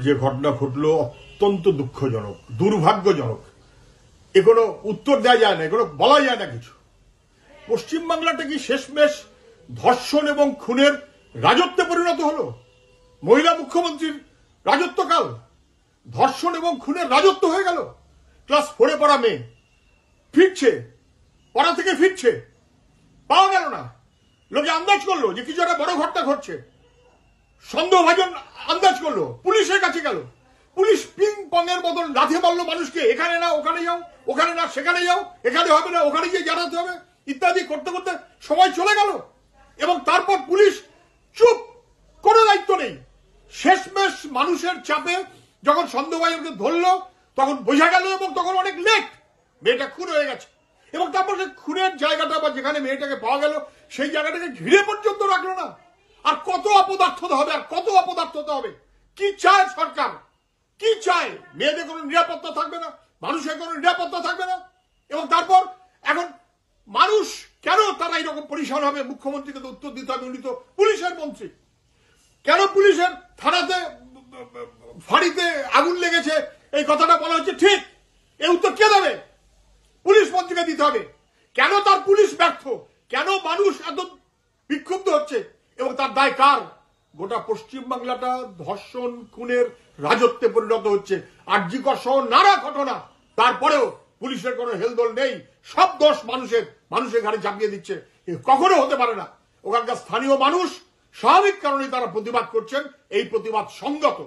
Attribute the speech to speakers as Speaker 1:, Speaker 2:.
Speaker 1: যে ঘটনা ঘটলো অত্যন্ত দুঃখজনক, দুর্ভাগ্যজনক। এ কোনো উত্তর দেওয়া যায় না, এগুলো বলা যায় না কিছু। পশ্চিমবাংলাটা কি শেষমেশ ধর্ষণ এবং খুনের রাজত্বে পরিণত হলো? মহিলা মুখ্যমন্ত্রীর রাজত্বকাল ধর্ষণ এবং খুনের রাজত্ব হয়ে গেল। ক্লাস 4-এ পড়া মেয়ে ফিরছে, পড়া থেকে ফিরছে, পাওয়া গেল না। লোকে আন্দাজ করলো যে কিছু একটা বড় ঘটনা ঘটছে, সন্দেহভাজন আন্দাজ করলো, পুলিশের কাছে গেল। পুলিশ পিং পং এর বদল লাথি মারলো মানুষকে, এখানে না ওখানে যাও, ওখানে না সেখানে যাও, এখানে হবে না ওখানে গিয়ে জানাতে হবে ইত্যাদি করতে করতে সময় চলে গেল। এবং তারপর পুলিশ চুপ, কোনো দায়িত্ব নেই। শেষমেশ মানুষের চাপে যখন সন্দেহভাজনকে ধরলো তখন বোঝা গেল, এবং তখন অনেক লেট, মেয়েটা খুন হয়ে গেছে। এবং তারপর সে খুনের জায়গাটা বা যেখানে মেয়েটাকে পাওয়া গেল সেই জায়গাটাকে ঘিরে পর্যন্ত রাখলো না। আর কত অপদার্থতা হবে, আর কত অপদার্থতা হবে। কি চায় সরকার, কি চায়? মেয়েদের কোনো নিরাপত্তা থাকবে না, মানুষের কোনো নিরাপত্তা থাকবে না। এবং তারপর এখন মানুষ কেন তারা এইরকম পরিসর হবে? মুখ্যমন্ত্রীকে তো উত্তর দিতে হবে, উনি তো পুলিশের মন্ত্রী। কেন পুলিশের থানাতে ফাঁড়িতে আগুন লেগেছে এই কথাটা বলা হচ্ছে ঠিক, এই উত্তর কে দেবে? পুলিশ মন্ত্রীকে দিতে হবে। কেন তার পুলিশ ব্যর্থ? কেন মানুষ এত বিক্ষুব্ধ হচ্ছে? এবং তার দায় কার? গোটা পশ্চিমবাংলাটা ধর্ষণ খুনের রাজত্বে পরিণত হচ্ছে। আরজিকর সহ নানা ঘটনা, তারপরেও পুলিশের কোনো হেলদোল নেই। সব দোষ মানুষের ঘাড়ে চাপিয়ে দিচ্ছে। কখনো হতে পারে না। ওখানকার স্থানীয় মানুষ স্বাভাবিক কারণে তারা প্রতিবাদ করছেন, এই প্রতিবাদ সংগত।